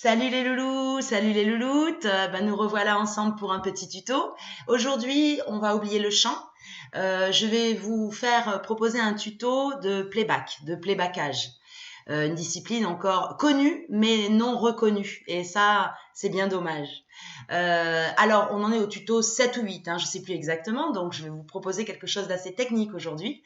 Salut les louloutes, nous revoilà ensemble pour un petit tuto. Aujourd'hui, on va oublier le chant. Je vais vous faire proposer un tuto de playback, de playbackage. Une discipline encore connue mais non reconnue. Et ça, c'est bien dommage. Alors, on en est au tuto 7 ou 8, je ne sais plus exactement, donc je vais vous proposer quelque chose d'assez technique aujourd'hui.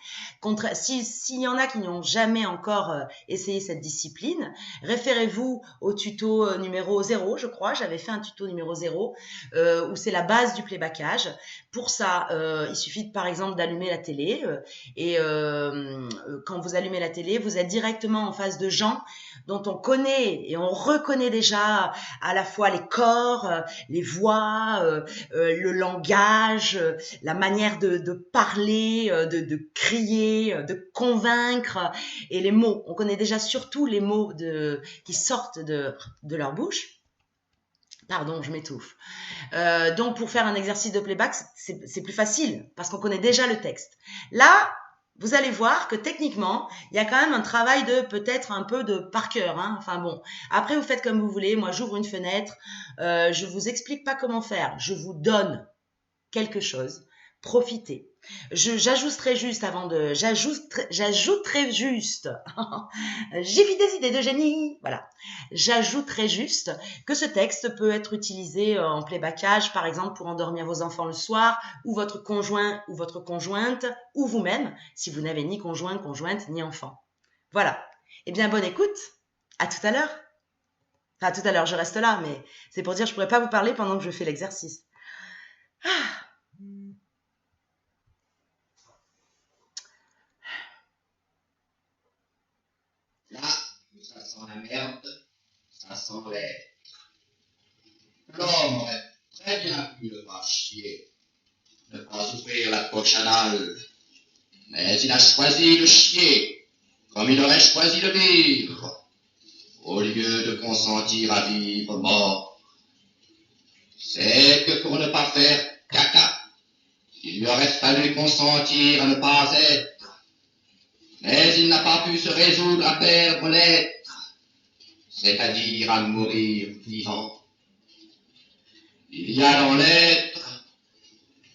S'il y en a qui n'ont jamais encore essayé cette discipline, référez-vous au tuto numéro 0, je crois. J'avais fait un tuto numéro 0 où c'est la base du playbackage. Pour ça, il suffit par exemple d'allumer la télé et quand vous allumez la télé, vous êtes directement en face de gens dont on connaît et on reconnaît déjà à la fois les corps, les voix, le langage, la manière de parler, de crier, de convaincre et les mots. On connaît déjà surtout les mots qui sortent de leur bouche. Pardon, je m'étouffe. Donc, pour faire un exercice de playback, c'est plus facile parce qu'on connaît déjà le texte. Là, vous allez voir que techniquement, il y a quand même un travail de peut-être un peu de par cœur. Enfin bon, après vous faites comme vous voulez. Moi, j'ouvre une fenêtre. Je vous explique pas comment faire. Je vous donne quelque chose. Profitez. J'ajouterai juste avant de... J'ajouterai juste... J'ai vu des idées de génie. Voilà. J'ajouterai juste que ce texte peut être utilisé en playbackage, par exemple pour endormir vos enfants le soir, ou votre conjoint ou votre conjointe, ou vous-même, si vous n'avez ni conjoint, conjointe, ni enfant. Voilà. Eh bien, bonne écoute. À tout à l'heure. Enfin, tout à l'heure, je reste là, mais c'est pour dire que je ne pourrais pas vous parler pendant que je fais l'exercice. Là où ça sent la merde, ça sent l'air. L'homme aurait très bien pu le faire chier, ne pas ouvrir la poche anale, mais il a choisi de chier, comme il aurait choisi de vivre, au lieu de consentir à vivre mort. C'est que pour ne pas faire caca, il lui aurait fallu consentir à ne pas être, mais il n'a pas pu se résoudre à perdre l'être, c'est-à-dire à mourir vivant. Il y a dans l'être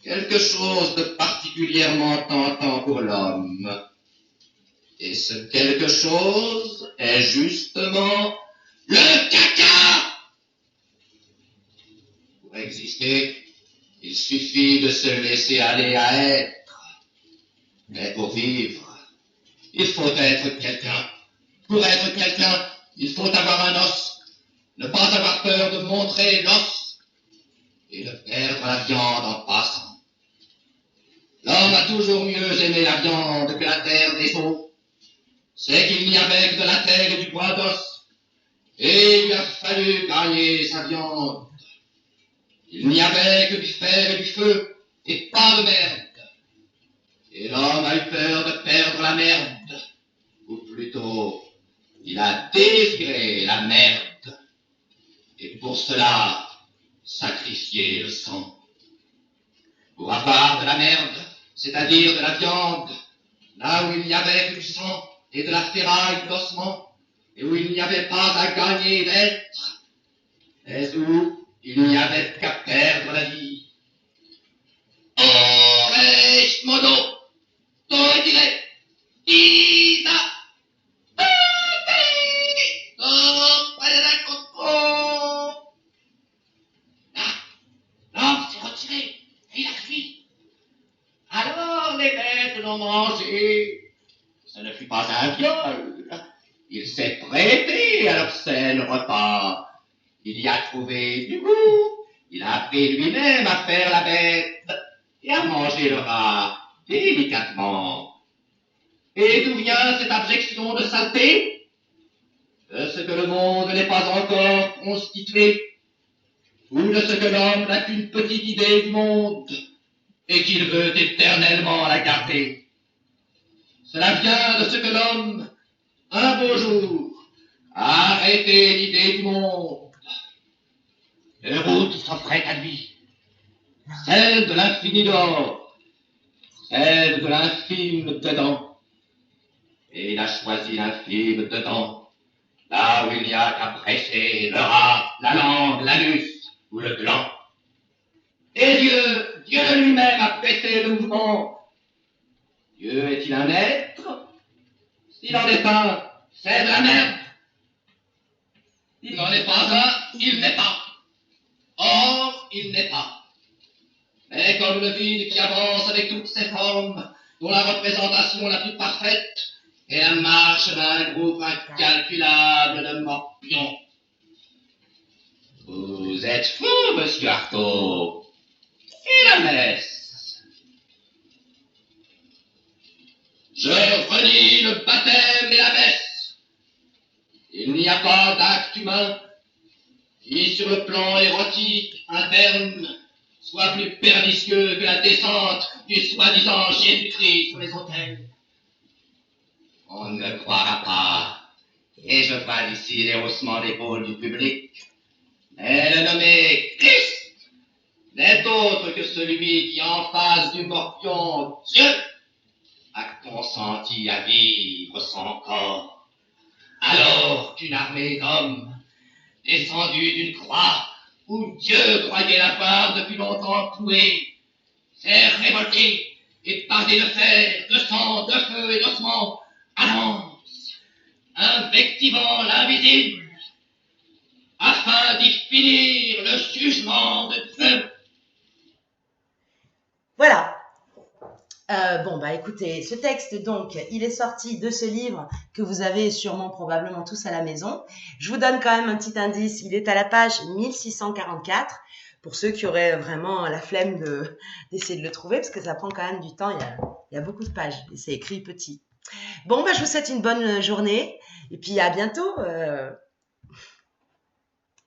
quelque chose de particulièrement tentant pour l'homme. Et ce quelque chose est justement le caca. Pour exister, il suffit de se laisser aller à être. Mais pour vivre, il faut être quelqu'un. Pour être quelqu'un, il faut avoir un os, ne pas avoir peur de montrer l'os et de perdre la viande en passant. L'homme a toujours mieux aimé la viande que la terre des os. C'est qu'il n'y avait que de la terre et du bois d'os, et il a fallu gagner sa viande. Il n'y avait que du fer et du feu, et pas de merde. Et l'homme a eu peur de perdre la merde, ou plutôt, il a désiré la merde, et pour cela, sacrifié le sang. Pour avoir de la merde, c'est-à-dire de la viande, là où il n'y avait que du sang et de la ferraille de l'ossement, et où il n'y avait pas à gagner d'être, mais où il n'y avait qu'à perdre la vie. Oresh modo, toidire, isa, l'homme s'est retiré et il a fui. Alors les bêtes l'ont mangé. Ce ne fut pas un viol. Il s'est prêté à l'obscène repas. Il y a trouvé du goût. Il a appris lui-même à faire la bête et à manger le rat délicatement. Et d'où vient cette abjection de saleté? De ce que le monde n'est pas encore constitué, ou de ce que l'homme n'a qu'une petite idée du monde et qu'il veut éternellement la garder. Cela vient de ce que l'homme, un beau jour, a arrêté l'idée du monde. Deux routes s'offraient à lui, celle de l'infini dehors, celle de l'infime dedans. Et il a choisi l'infime dedans, là où il n'y a qu'à presser le rat, la langue, l'anus ou le gland. Et Dieu de lui-même a pressé le mouvement. Dieu est-il un être? S'il n'en est pas, c'est de la merde. S'il n'en est pas un, il n'est pas. Or, il n'est pas. Mais comme le vide qui avance avec toutes ses formes, dont la représentation la plus parfaite est la marche d'un groupe incalculable de morpions. Vous êtes fou, monsieur Artaud. Et la messe? Je renie le baptême et la messe. Il n'y a pas d'acte humain qui, sur le plan érotique interne, soit plus pernicieux que la descente du soi-disant Jésus-Christ sur les autels. On ne me croira pas, et je vois ici les haussements d'épaule du public, mais le nommé Christ n'est autre que celui qui, en face du morpion Dieu, a consenti à vivre son corps, alors qu'une armée d'hommes, descendue d'une croix où Dieu croyait l'avoir depuis longtemps cloué, s'est révoltée et par des de fer, de sang, de feu et d'ossements, annonce, invectivant l'invisible, afin d'y finir le jugement de Dieu. Voilà. Bon, bah écoutez, ce texte, donc, il est sorti de ce livre que vous avez sûrement probablement tous à la maison. Je vous donne quand même un petit indice, il est à la page 1644, pour ceux qui auraient vraiment la flemme d'essayer de le trouver, parce que ça prend quand même du temps, il y a beaucoup de pages, et c'est écrit petit. Bon, bah je vous souhaite une bonne journée, et puis à bientôt.